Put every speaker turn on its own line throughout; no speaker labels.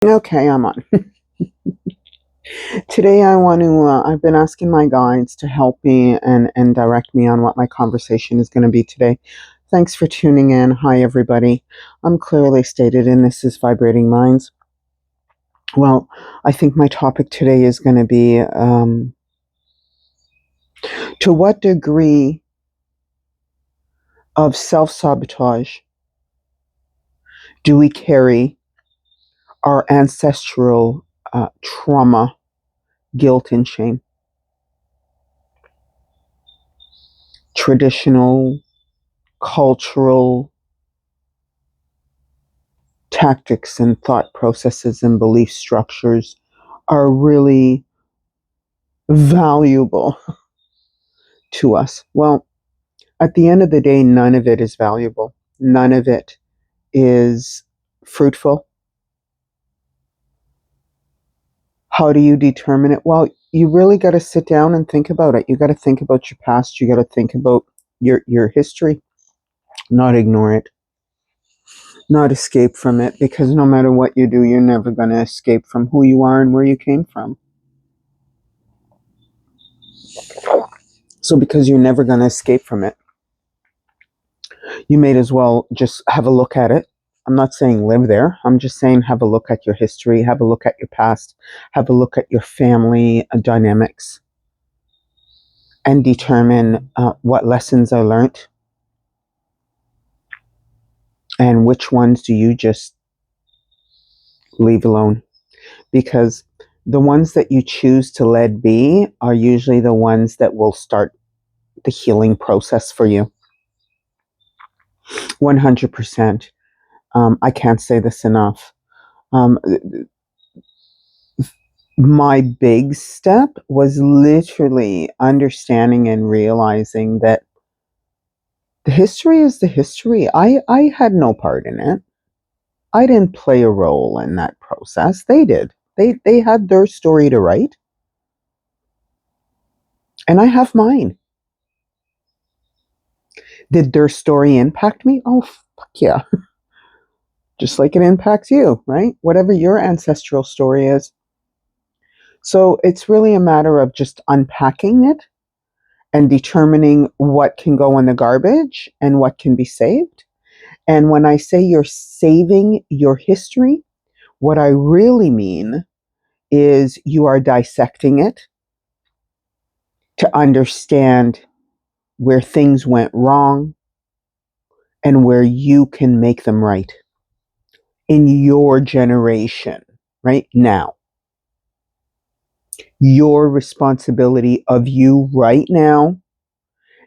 Okay, I'm on. Today I've been asking my guides to help me and direct me on what my conversation is going to be today. Thanks for tuning in. Hi, everybody. I'm clearly stated, and this is Vibrating Minds. Well, I think my topic today is going to be to what degree of self-sabotage do we carry our ancestral trauma, guilt, and shame? Traditional, cultural tactics and thought processes and belief structures are really valuable to us. Well, at the end of the day, none of it is valuable. None of it is fruitful. How do you determine it? Well, you really got to sit down and think about it. You got to think about your past. You got to think about your history, not ignore it, not escape from it, because no matter what you do, you're never going to escape from who you are and where you came from. So because you're never going to escape from it, you may as well just have a look at it. I'm not saying live there. I'm just saying have a look at your history, have a look at your past, have a look at your family dynamics, and determine what lessons I learned and which ones do you just leave alone. Because the ones that you choose to let be are usually the ones that will start the healing process for you. 100%. I can't say this enough. My big step was literally understanding and realizing that the history is the history. I had no part in it. I didn't play a role in that process. They did. They had their story to write. And I have mine. Did their story impact me? Oh, fuck yeah. Just like it impacts you, right? Whatever your ancestral story is. So it's really a matter of just unpacking it and determining what can go in the garbage and what can be saved. And when I say you're saving your history, what I really mean is you are dissecting it to understand where things went wrong and where you can make them right in your generation, right now. Your responsibility of you right now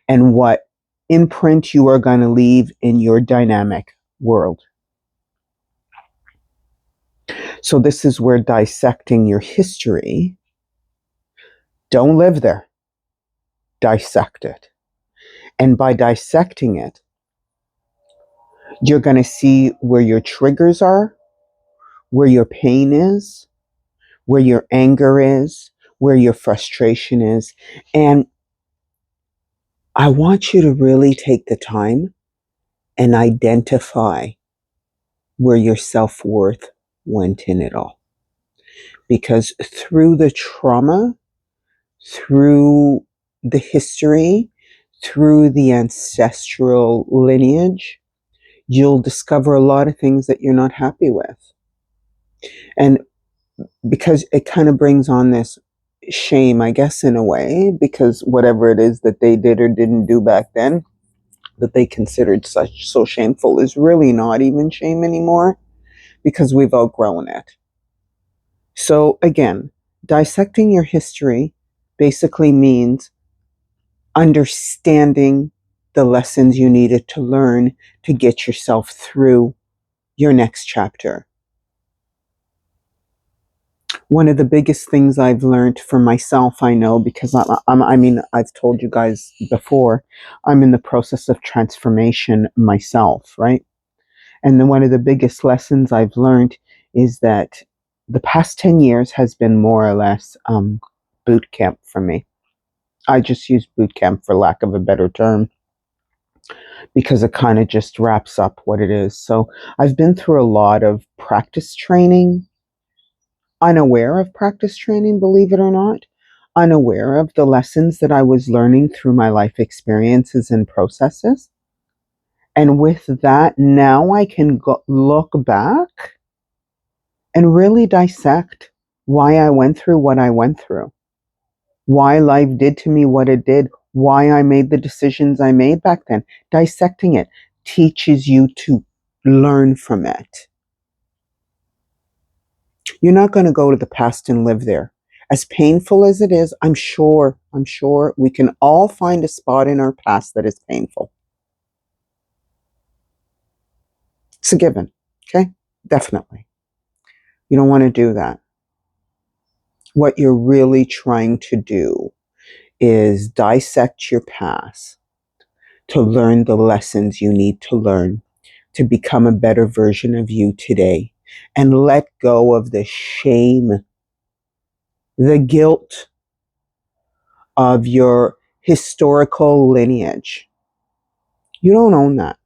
and what imprint you are going to leave in your dynamic world. So this is where dissecting your history, don't live there, dissect it. And by dissecting it, you're going to see where your triggers are, where your pain is, where your anger is, where your frustration is. And I want you to really take the time and identify where your self-worth went in it all. Because through the trauma, through the history, through the ancestral lineage, you'll discover a lot of things that you're not happy with. And because it kind of brings on this shame, I guess, in a way, because whatever it is that they did or didn't do back then that they considered so shameful is really not even shame anymore because we've outgrown it. So again, dissecting your history basically means understanding the lessons you needed to learn to get yourself through your next chapter. One of the biggest things I've learned for myself, I know, because I've told you guys before, I'm in the process of transformation myself, right? And then one of the biggest lessons I've learned is that the past 10 years has been more or less boot camp for me. I just use boot camp for lack of a better term because it kind of just wraps up what it is. So I've been through a lot of practice training, unaware of practice training, believe it or not, unaware of the lessons that I was learning through my life experiences and processes. And with that, now I can look back and really dissect why I went through what I went through, why life did to me what it did, why I made the decisions I made back then. Dissecting it teaches you to learn from it. You're not going to go to the past and live there. As painful as it is, I'm sure we can all find a spot in our past that is painful. It's a given, okay? Definitely. You don't want to do that. What you're really trying to do is dissect your past to learn the lessons you need to learn to become a better version of you today, and let go of the shame, the guilt of your historical lineage. You don't own that.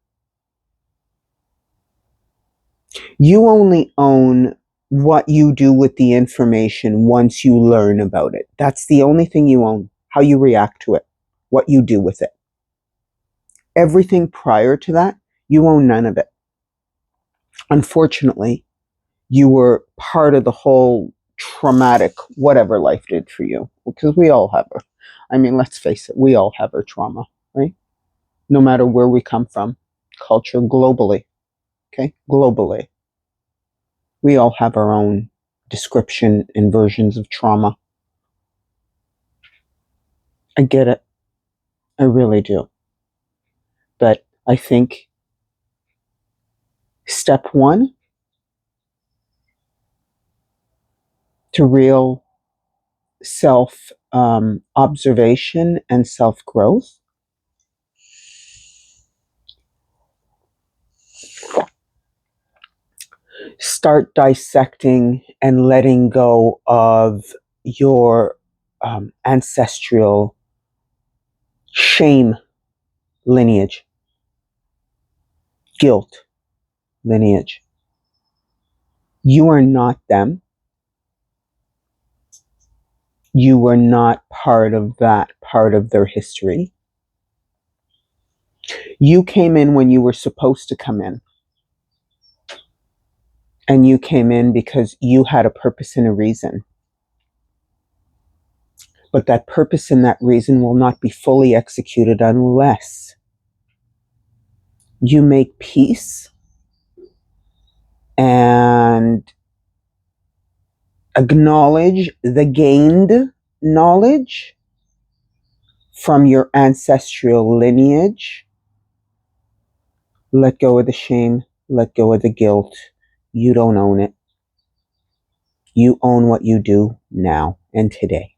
You only own what you do with the information once you learn about it. That's the only thing you own, how you react to it, what you do with it. Everything prior to that, you own none of it. Unfortunately, you were part of the whole traumatic whatever life did for you, because we all have our, I mean, let's face it, we all have our trauma, right? No matter where we come from, culture, globally, okay? Globally. We all have our own description and versions of trauma. I get it. I really do. But I think step one to real self observation and self growth start dissecting and letting go of your ancestral shame lineage, guilt lineage. You are not them. You were not part of that part of their history. You came in when you were supposed to come in. And you came in because you had a purpose and a reason. But that purpose and that reason will not be fully executed unless you make peace and acknowledge the gained knowledge from your ancestral lineage. Let go of the shame, let go of the guilt. You don't own it. You own what you do now and today.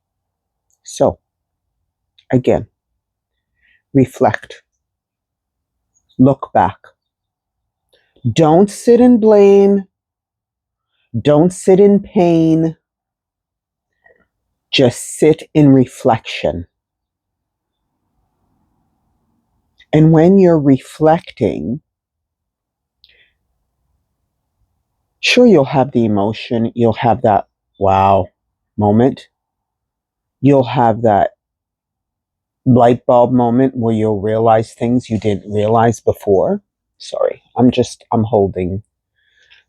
So, again, reflect, look back. Don't sit in blame. Don't sit in pain. Just sit in reflection. And when you're reflecting, sure, you'll have the emotion. You'll have that wow moment. You'll have that light bulb moment where you'll realize things you didn't realize before. Sorry, I'm holding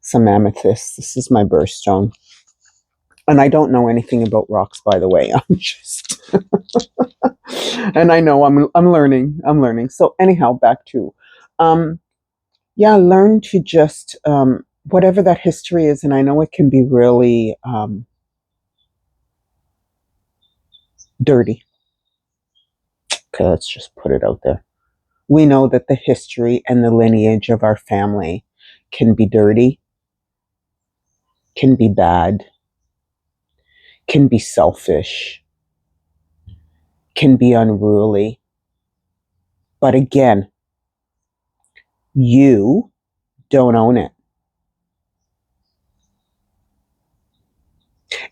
some amethyst. This is my birthstone. And I don't know anything about rocks, by the way. I'm just, and I know I'm learning. So anyhow, back to, learn to just, whatever that history is, and I know it can be really dirty. Okay, let's just put it out there. We know that the history and the lineage of our family can be dirty, can be bad, can be selfish, can be unruly. But again, you don't own it.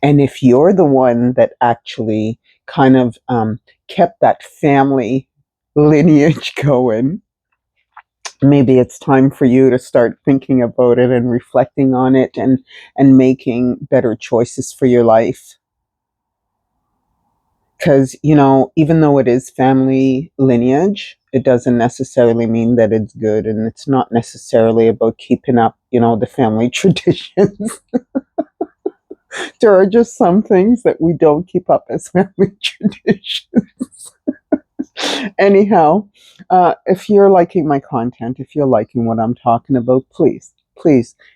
And if you're the one that actually kind of kept that family lineage going, maybe it's time for you to start thinking about it and reflecting on it, and making better choices for your life. Because, even though it is family lineage, it doesn't necessarily mean that it's good, and it's not necessarily about keeping up, the family traditions. There are just some things that we don't keep up as family traditions. Anyhow, if you're liking my content, if you're liking what I'm talking about, please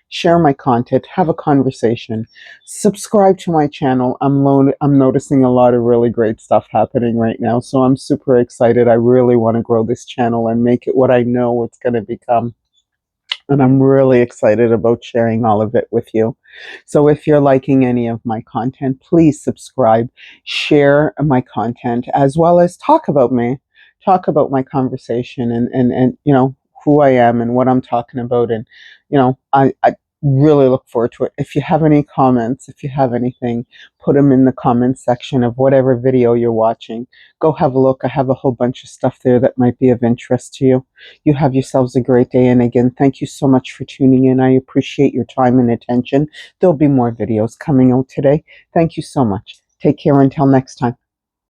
share my content, have a conversation, subscribe to my channel. I'm noticing a lot of really great stuff happening right now, so I'm super excited. I really want to grow this channel and make it what I know it's going to become. And I'm really excited about sharing all of it with you. So if you're liking any of my content, please subscribe, share my content, as well as talk about me, talk about my conversation, and who I am and what I'm talking about. And, I really look forward to it. If you have any comments, if you have anything, put them in the comments section of whatever video you're watching. Go have a look. I have a whole bunch of stuff there that might be of interest to you. You have yourselves a great day. And again, thank you so much for tuning in. I appreciate your time and attention. There'll be more videos coming out today. Thank you so much. Take care until next time.